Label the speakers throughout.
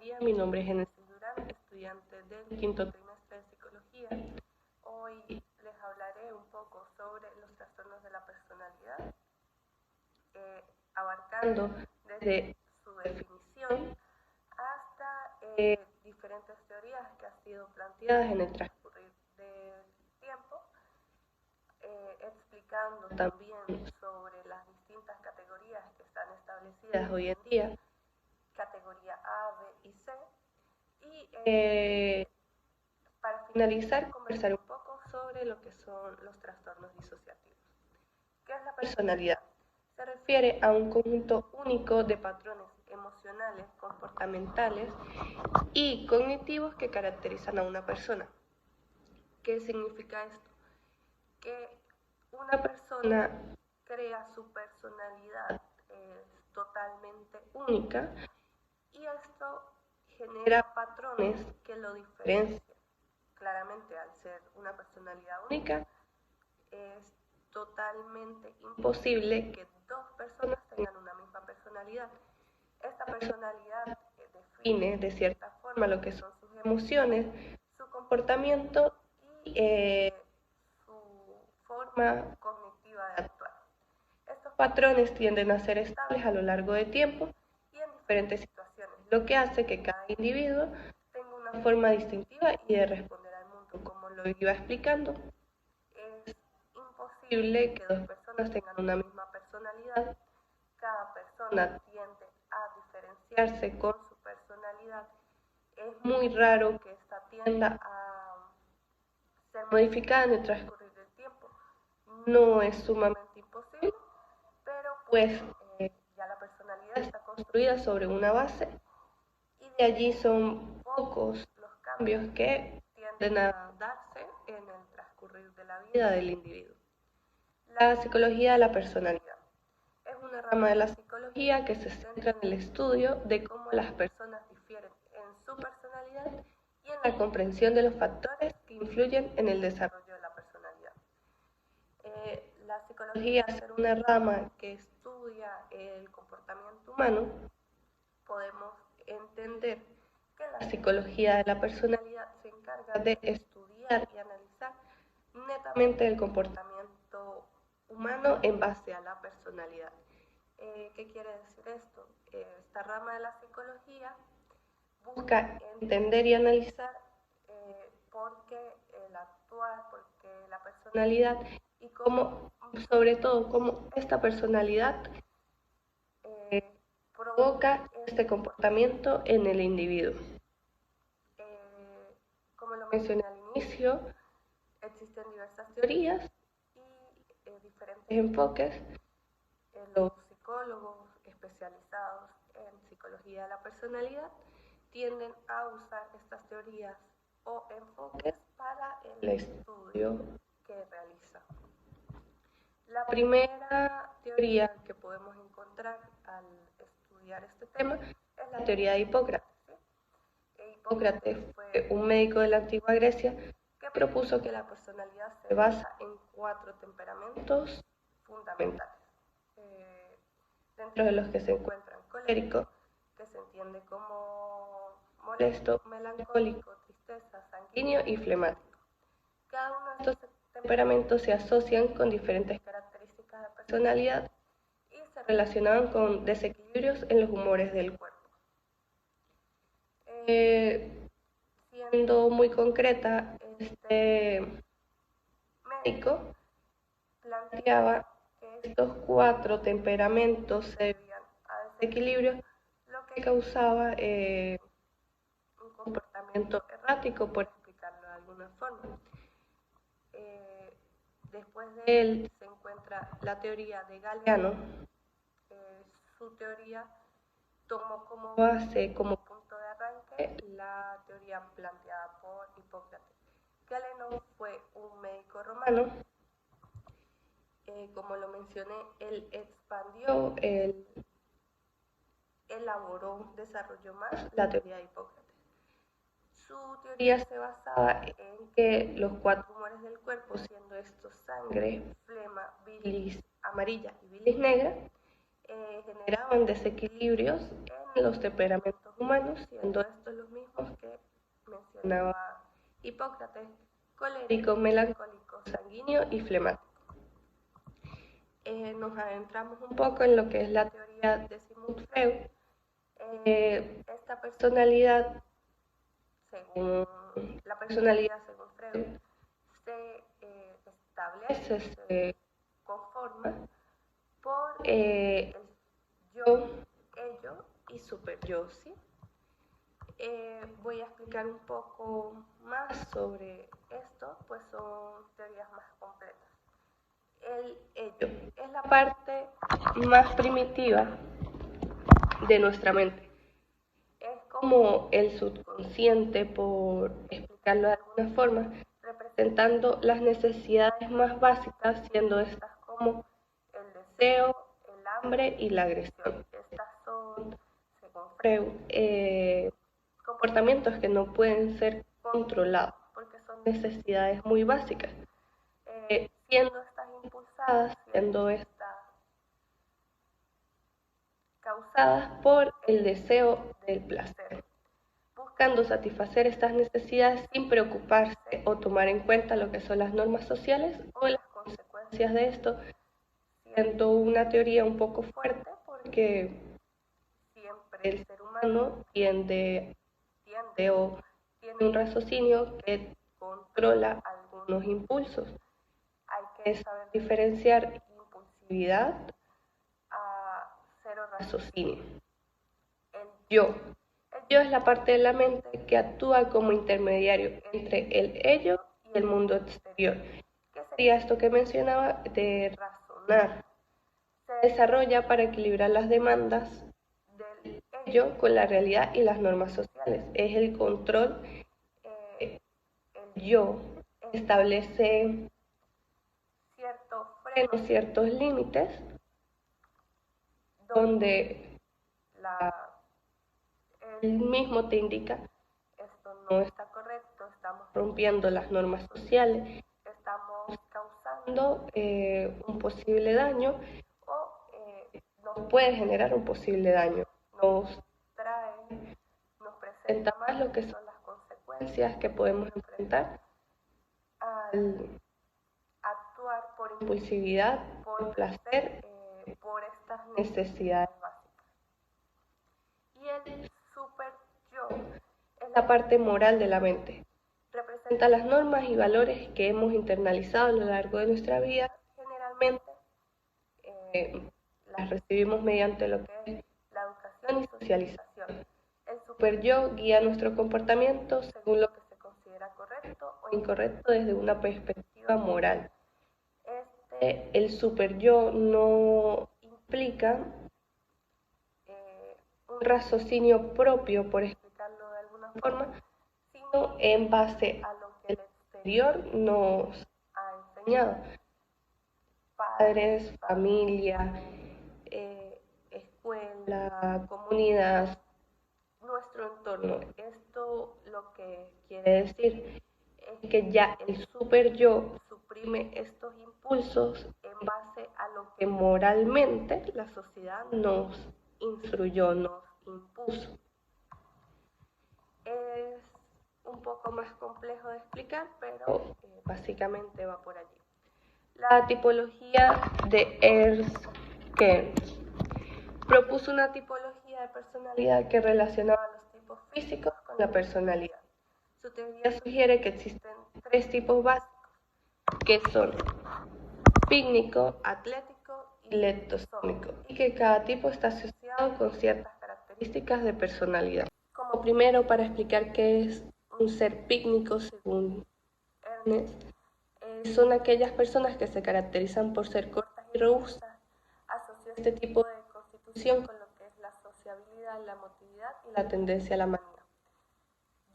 Speaker 1: día, mi nombre es Genesis Durán, estudiante del quinto trimestre de Psicología. Hoy les hablaré un poco sobre los trastornos de la personalidad, abarcando desde su definición hasta diferentes teorías que han sido planteadas en el transcurrir del tiempo, explicando también sobre las distintas categorías que están establecidas hoy en día, categoría A, B y C, y para finalizar conversar un poco sobre lo que son los trastornos disociativos. ¿Qué es la personalidad? Se refiere a un conjunto único de patrones emocionales, comportamentales y cognitivos que caracterizan a una persona. ¿Qué significa esto? Que una persona crea su personalidad totalmente única y esto genera patrones que lo diferencian. Claramente, al ser una personalidad única, es totalmente imposible que dos personas tengan una misma personalidad. Esta personalidad define de cierta forma lo que son sus emociones, su comportamiento y su forma cognitiva de actuar. Estos patrones tienden a ser estables a lo largo del tiempo y en diferentes situaciones, lo que hace que cada individuo tenga una forma distintiva y de responder al mundo. Como lo iba explicando, es imposible que dos personas tengan una misma personalidad. Cada persona tiende a diferenciarse con su personalidad. Es muy raro que esta tienda a ser modificada en el transcurrir del tiempo. No es sumamente imposible, pero pues ya la personalidad está construida sobre una base y de allí son pocos los cambios que tienden a darse en el transcurrir de la vida del individuo. La psicología de la personalidad es una rama de la psicología que se centra en el estudio de cómo las personas difieren en su personalidad y en la comprensión de los factores que influyen en el desarrollo de la personalidad. La psicología, al ser una rama que estudia el comportamiento humano, podemos entender que la psicología de la personalidad se encarga de estudiar y analizar netamente el comportamiento humano en base a la personalidad. ¿Qué quiere decir esto? Esta rama de la psicología busca entender y analizar por qué el actuar, por qué la personalidad y cómo, sobre todo, cómo esta personalidad provoca este comportamiento en el individuo. Como lo mencioné al inicio, existen diversas teorías y diferentes enfoques. Los psicólogos especializados en psicología de la personalidad tienden a usar estas teorías o enfoques para el estudio que realizan. La primera teoría que podemos encontrar al estudiar este tema es la teoría de Hipócrates. Hipócrates fue un médico de la antigua Grecia que propuso que la personalidad se basa en 4 temperamentos fundamentales, dentro de los que se encuentran colérico, que se entiende como molesto, melancólico, tristeza, sanguíneo y flemático. Cada uno de estos temperamentos se asocian con diferentes características de personalidad y se relacionaban con desequilibrios en los humores del cuerpo. Siendo muy concreta, este médico planteaba que estos 4 temperamentos se debían a desequilibrios, lo que causaba un comportamiento errático, por explicarlo de alguna forma. Después de él se encuentra la teoría de Galeano. Su teoría tomó como base, como punto de arranque, la teoría planteada por Hipócrates. Galeno fue un médico romano. Como lo mencioné, él expandió, elaboró, desarrolló más la teoría de Hipócrates. Su teoría se basaba en que los 4 humores del cuerpo, siendo estos sangre, flema, bilis amarilla y bilis negra, generaban desequilibrios en los temperamentos humanos, siendo estos los mismos que mencionaba Hipócrates: colérico, melancólico, sanguíneo y flemático. Nos adentramos un poco en lo que es la teoría de Sigmund Freud. Esta personalidad, según Freud, se establece, se conforma por el yo, ello y superyo, ¿sí? Voy a explicar un poco más sobre esto, pues son teorías más completas. El ello es la parte más primitiva de nuestra mente. Es como el subconsciente, por explicarlo de alguna forma, representando las necesidades más básicas, siendo estas como el deseo, el hambre y la agresión. Estas son, según Freud, comportamientos que no pueden ser controlados porque son necesidades muy básicas, siendo estas impulsadas, siendo estas causadas por el deseo del placer, buscando satisfacer estas necesidades sin preocuparse o tomar en cuenta lo que son las normas sociales o las consecuencias de esto, siendo una teoría un poco fuerte porque siempre el ser humano tiene un raciocinio que controla algunos impulsos. Hay que saber diferenciar impulsividad a cero raciocinio. El yo es la parte de la mente que actúa como intermediario entre el ello y el mundo exterior. ¿Qué sería esto que mencionaba de razonar? Se desarrolla para equilibrar las demandas del ello con la realidad y las normas sociales. Es el control. El yo establece ciertos frenos, ciertos límites, donde él mismo te indica: esto no está correcto, estamos rompiendo las normas sociales, estamos causando un posible daño o nos puede generar un posible daño. Nos presenta más lo que son las consecuencias que podemos enfrentar al actuar por impulsividad, por placer, por estas necesidades básicas. Y el super yo es la parte moral de la mente. Representa las normas y valores que hemos internalizado a lo largo de nuestra vida. Generalmente las recibimos mediante lo que es la educación y socialización. El super yo guía nuestro comportamiento según lo que se considera correcto o incorrecto desde una perspectiva moral. El super yo no implica un raciocinio propio, por explicarlo de alguna forma, sino en base a lo que el exterior nos ha enseñado. Padres, familia, escuela, comunidad, nuestro entorno. Esto lo que quiere decir es que ya el super yo suprime estos impulsos en base a lo que moralmente la sociedad nos instruyó, nos impuso. Es un poco más complejo de explicar, pero básicamente va por allí. La tipología de Erskine propuso una tipología de personalidad que relacionaba los tipos físicos con la personalidad. Su teoría sugiere que existen tres tipos básicos, que son pícnico, atlético y leptosómico, y que cada tipo está asociado con ciertas características de personalidad. Como primero, para explicar qué es un ser pícnico, según Ernest, son aquellas personas que se caracterizan por ser cortas y robustas. Asoció este tipo de constitución con lo que es la sociabilidad, la motilidad y la tendencia a la manía.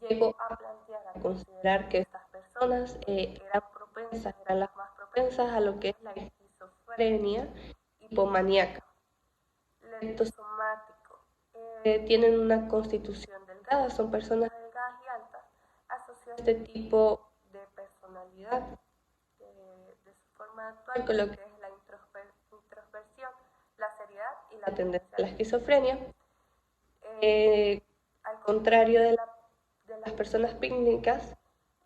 Speaker 1: Llegó a plantear, a considerar que estas personas eran las más propensas a lo que es la esquizofrenia hipomaníaca. Leptosomático, tienen una constitución delgada, son personas delgadas y altas. Asoció este tipo de personalidad de su forma actual con lo que es la introspección, la seriedad y la tendencia a la esquizofrenia. Al contrario de las personas pícnicas,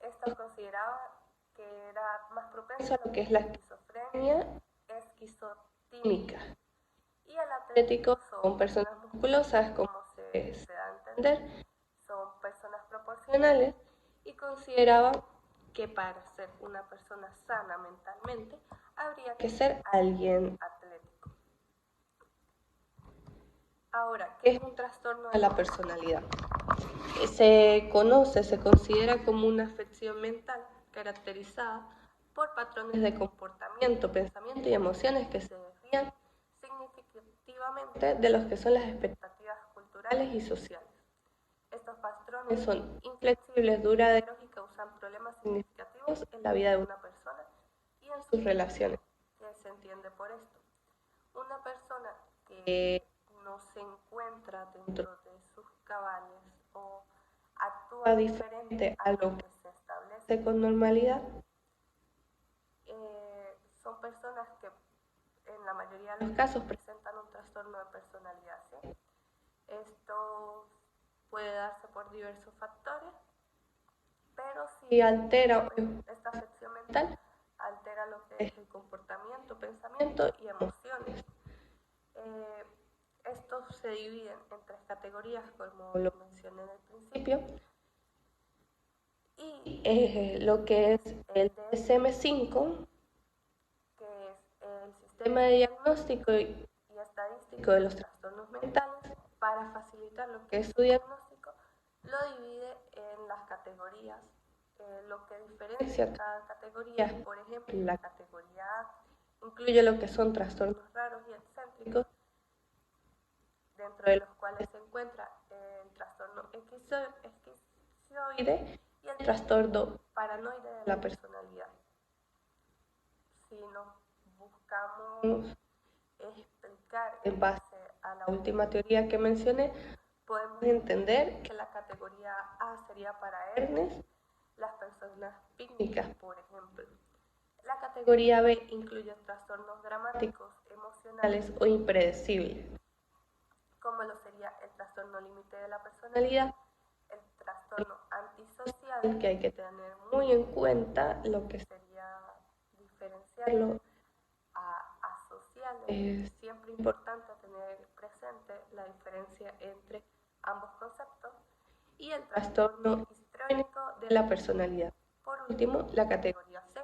Speaker 1: estos consideraban que era más propenso a lo que es la esquizofrenia esquizotímica. Y el atlético son personas musculosas, como se da a entender, son personas proporcionales y consideraban que para ser una persona sana mentalmente habría que ser alguien atlético. Ahora, ¿qué es un trastorno de la personalidad? Se considera como una afección mental caracterizada por patrones de comportamiento, pensamiento y emociones que se desvían significativamente de los que son las expectativas culturales y sociales. Estos patrones son inflexibles, duraderos y causan problemas significativos en la vida de una persona y en sus relaciones. ¿Qué se entiende por esto? Una persona que no se encuentra dentro de sus cabales o actúa diferente a lo que se establece con normalidad, son personas que en la mayoría de los casos presentan un trastorno de personalidad, ¿sí? Esto puede darse por diversos factores, pero si altera esta afección mental, altera lo que es el comportamiento, pensamiento y emociones. Estos se dividen en tres categorías, como lo mencioné en el principio, y lo que es el DSM-5, que es el sistema de diagnóstico y estadístico de los trastornos mentales, para facilitar lo que es su diagnóstico, lo divide en las categorías. Lo que diferencia cada categoría es, por ejemplo, la categoría A incluye lo que son trastornos raros y excéntricos, dentro de los cuales se encuentra el trastorno esquizoide y el trastorno paranoide de la personalidad. Si nos buscamos explicar en base a la última teoría que mencioné, podemos entender que la categoría A sería para Ernest, las personas pícnicas, por ejemplo. La categoría B incluye trastornos dramáticos, emocionales o impredecibles, como lo sería el trastorno límite de la personalidad, el trastorno antisocial, que hay que tener muy en cuenta lo que sería diferenciarlo a asocial. Es siempre importante tener presente la diferencia entre ambos conceptos, y el trastorno histriónico de la personalidad. Por último, la categoría C.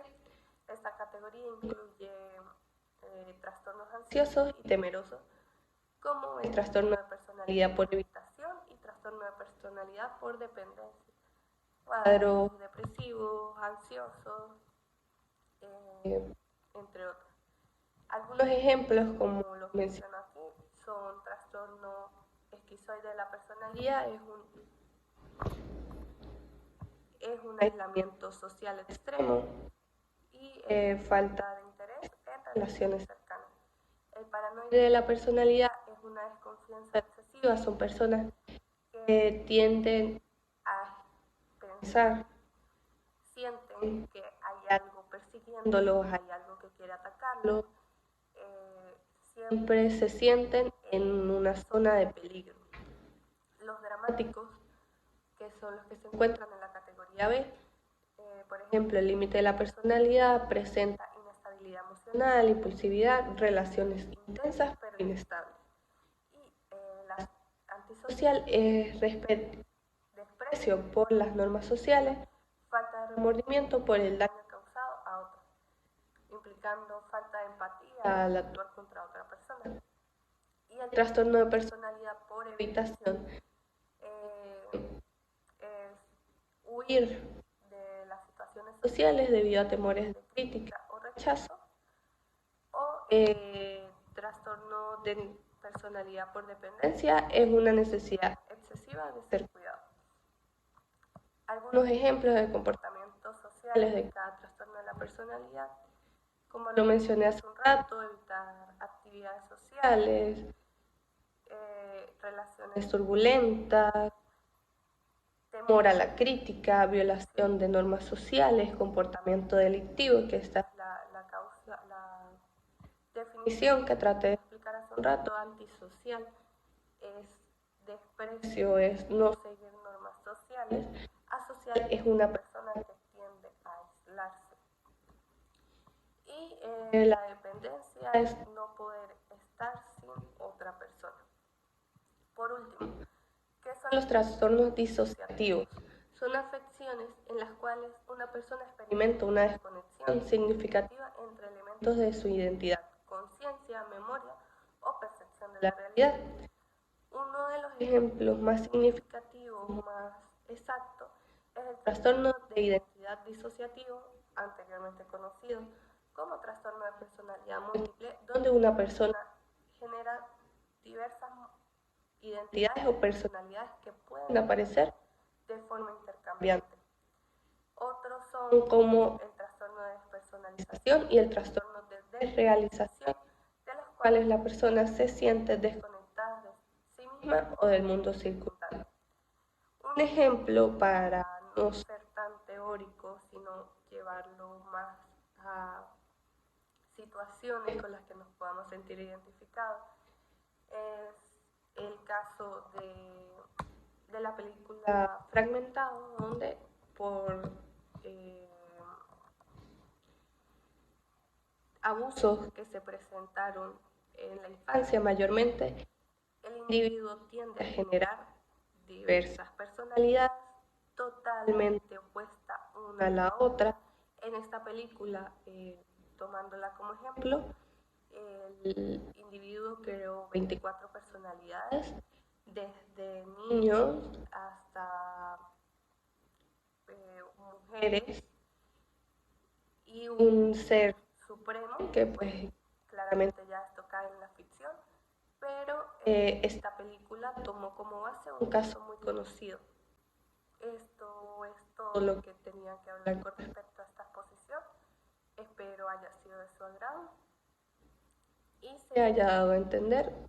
Speaker 1: Esta categoría incluye trastornos ansiosos y temerosos, como el trastorno de personalidad por evitación y trastorno de personalidad por dependencia. Cuadros depresivos, ansiosos, entre otros. Algunos ejemplos, como los menciono aquí, son trastorno esquizoide de la personalidad, es un aislamiento social extremo y falta de interés en relaciones cercanas. El paranoide de la personalidad es una desconfianza excesiva, son personas que tienden a pensar, sienten que hay algo persiguiéndolos, hay algo que quiere atacarlos, siempre se sienten en una zona de peligro. Los dramáticos, que son los que se encuentran en la categoría B, por ejemplo, el límite de la personalidad presenta inestabilidad emocional, impulsividad, relaciones intensas pero inestables. Y la antisocial es desprecio por las normas sociales, falta de remordimiento por el daño causado a otros, implicando falta de empatía al actuar contra otra persona. Y el trastorno de personalidad por evitación es huir de las situaciones sociales debido a temores de crítica o rechazo, o trastorno de personalidad por dependencia es una necesidad excesiva de ser cuidado. Algunos ejemplos de comportamientos sociales de cada trastorno de la personalidad, como lo mencioné hace un rato: evitar actividades sociales, relaciones turbulentas, temor a la crítica, violación de normas sociales, comportamiento delictivo, que esta es la definición que traté de explicar hace un rato. Antisocial es desprecio es no seguir normas sociales. Asocial es una persona que tiende a aislarse. Y la dependencia es no poder estar sin otra persona. Por último, ¿qué son los trastornos disociativos? Son afecciones en las cuales una persona experimenta una desconexión significativa entre elementos de su identidad, conciencia, memoria o percepción de la realidad. Uno de los ejemplos más significativos, más exactos, es el trastorno de identidad disociativo, anteriormente conocido como trastorno de personalidad múltiple, donde una persona genera diversas identidades o personalidades que pueden aparecer de forma intercambiante. Otros son como el trastorno de despersonalización y el trastorno de desrealización, de los cuales la persona se siente desconectada de sí misma o del mundo circundante. Un ejemplo para no ser tan teórico, sino llevarlo más a situaciones con las que nos podamos sentir identificados, es el caso de la película Fragmentado, donde por abusos que se presentaron en la infancia mayormente, el individuo tiende a generar diversas personalidades totalmente opuestas una a la otra. En esta película, tomándola como ejemplo, el individuo creó 24 personalidades, desde niños hasta mujeres, y un ser supremo que pues claramente ya esto cae en la ficción, pero esta película tomó como base un caso muy conocido. Esto es todo lo que tenía que hablar con respecto a esta exposición. Espero haya sido de su agrado y se haya dado a entender